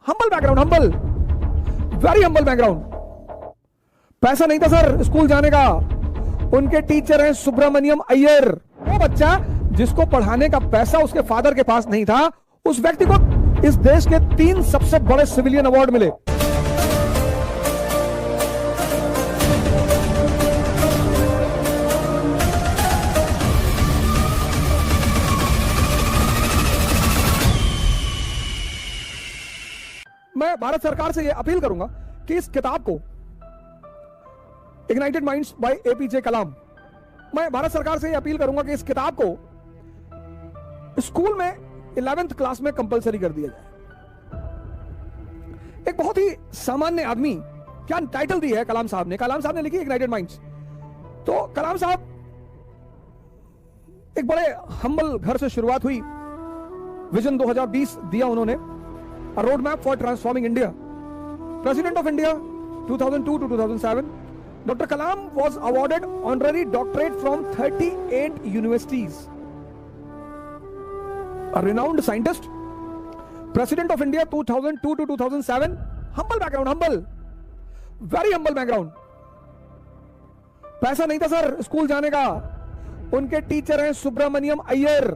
Humble background, humble, very humble background. पैसा नहीं था सर स्कूल जाने का। उनके टीचर हैं सुब्रमण्यम अय्यर। वो बच्चा जिसको पढ़ाने का पैसा उसके फादर के पास नहीं था, उस व्यक्ति को इस देश के 3 सबसे बड़े सिविलियन अवार्ड मिले। मैं भारत सरकार से यह अपील करूंगा कि इस किताब को इग्नाइटेड माइंड्स बाय एपीजे कलाम, मैं भारत सरकार से यह अपील करूंगा कि इस किताब को स्कूल में 11th क्लास में कंपलसरी कर दिया जाए। एक बहुत ही सामान्य आदमी, क्या टाइटल दी है कलाम साहब ने? कलाम साहब ने लिखी इग्नाइटेड माइंड्स। तो कलाम साहब एक बड़े हम्बल घर से शुरुआत हुई। विजन 2020 दिया उन्होंने, A roadmap for transforming India. President of India 2002 to 2007. Dr. Kalam was awarded honorary doctorate from 38 universities. A renowned scientist. President of India 2002 to 2007. Humble background, humble, very humble background. पैसा नहीं था sir school जाने का। उनके teacher हैं सुब्रमण्यम अय्यर।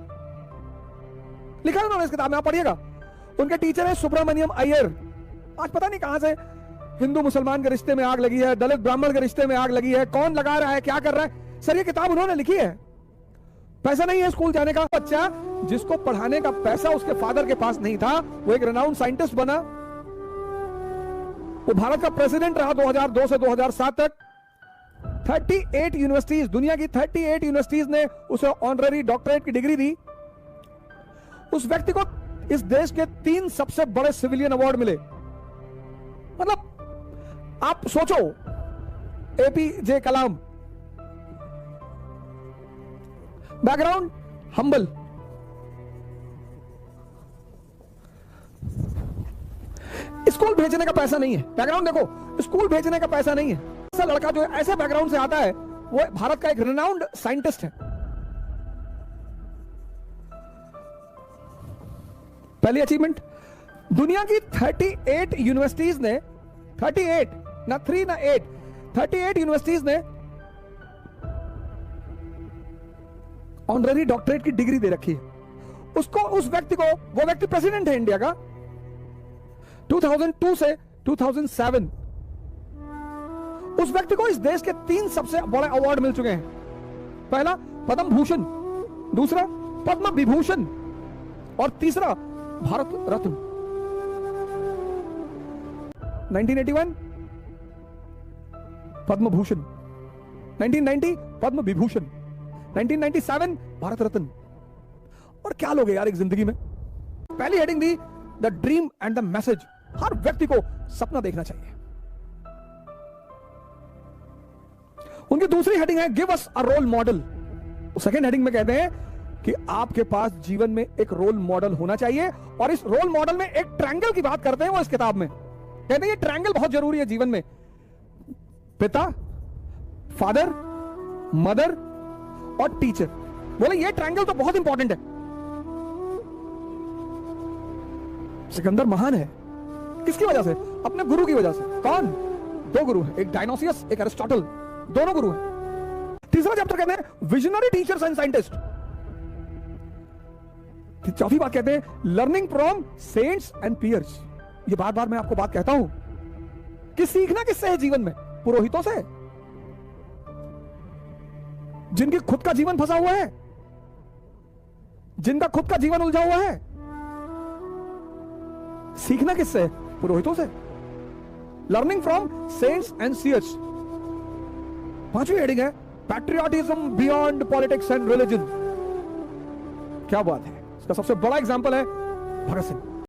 लिखा है उन्होंने इस किताब में, आप पढ़िएगा। उनके टीचर है सुब्रमण्यम अय्यर। आज पता नहीं कहां से हिंदू मुसलमान के रिश्ते में आग लगी है, दलित ब्राह्मण के रिश्ते में आग लगी है, कौन लगा रहा है, क्या कर रहा है। सर ये किताब उन्होंने लिखी है। पैसा नहीं है स्कूल जाने का। बच्चा जिसको पढ़ाने का पैसा उसके फादर के पास नहीं था, वो एक रेनाउंड साइंटिस्ट बना। वो भारत का प्रेसिडेंट रहा 2002 से 2007 तक। 38 यूनिवर्सिटीज, दुनिया की 38 यूनिवर्सिटीज ने उसे ऑनररी डॉक्टरेट की डिग्री दी। उस व्यक्ति को इस देश के 3 सबसे बड़े सिविलियन अवार्ड मिले। मतलब आप सोचो, एपीजे कलाम, बैकग्राउंड हम्बल, स्कूल भेजने का पैसा नहीं है। बैकग्राउंड देखो, स्कूल भेजने का पैसा नहीं है। ऐसा लड़का जो ऐसे बैकग्राउंड से आता है, वो भारत का एक रेनाउंड साइंटिस्ट है। पहली अचीवमेंट, दुनिया की 38 यूनिवर्सिटीज ने, 38 ना 3 ना 8, 38 यूनिवर्सिटीज ने ऑनररी डॉक्टरेट की डिग्री दे रखी है उसको। उस व्यक्ति को, वो व्यक्ति प्रेसिडेंट है इंडिया का 2002 से 2007। उस व्यक्ति को इस देश के 3 सबसे बड़े अवार्ड मिल चुके हैं। पहला पद्म भूषण, दूसरा पद्म विभूषण और तीसरा भारत रत्न। 1981 पद्म भूषण, 1990 पद्म विभूषण, 1997 भारत रत्न। और क्या लोग हैं यार एक जिंदगी में। पहली हेडिंग दी the dream and the message. हर व्यक्ति को सपना देखना चाहिए। उनकी दूसरी हेडिंग है give us a role model. Second heading में कहते हैं कि आपके पास जीवन में एक रोल मॉडल होना चाहिए। और इस रोल मॉडल में एक ट्रायंगल की बात करते हैं वो इस किताब में। कहते हैं ये ट्रायंगल बहुत जरूरी है जीवन में। पिता, फादर, मदर और टीचर। बोले ये ट्रायंगल तो बहुत इंपॉर्टेंट है। सिकंदर महान है किसकी वजह से? अपने गुरु की वजह से। कौन? 2 गुरु हैं, एक डायनोसियस, एक एरिस्टोटल, दोनों गुरु हैं। तीसरा चैप्टर कहते हैं विजनरी टीचर्स एंड साइंटिस्ट। चौथी बात कहते हैं learning from saints and peers. ये बार बार मैं आपको बात कहता हूं कि सीखना किससे है जीवन में? पुरोहितों से, जिनकी खुद का जीवन फंसा हुआ है, जिनका खुद का जीवन उलझा हुआ है। सीखना किससे है? पुरोहितों से। Learning from saints and seers. 5वीं हेडिंग है patriotism beyond politics and religion. क्या बात है। इसका सबसे बड़ा एग्जांपल है भगत सिंह।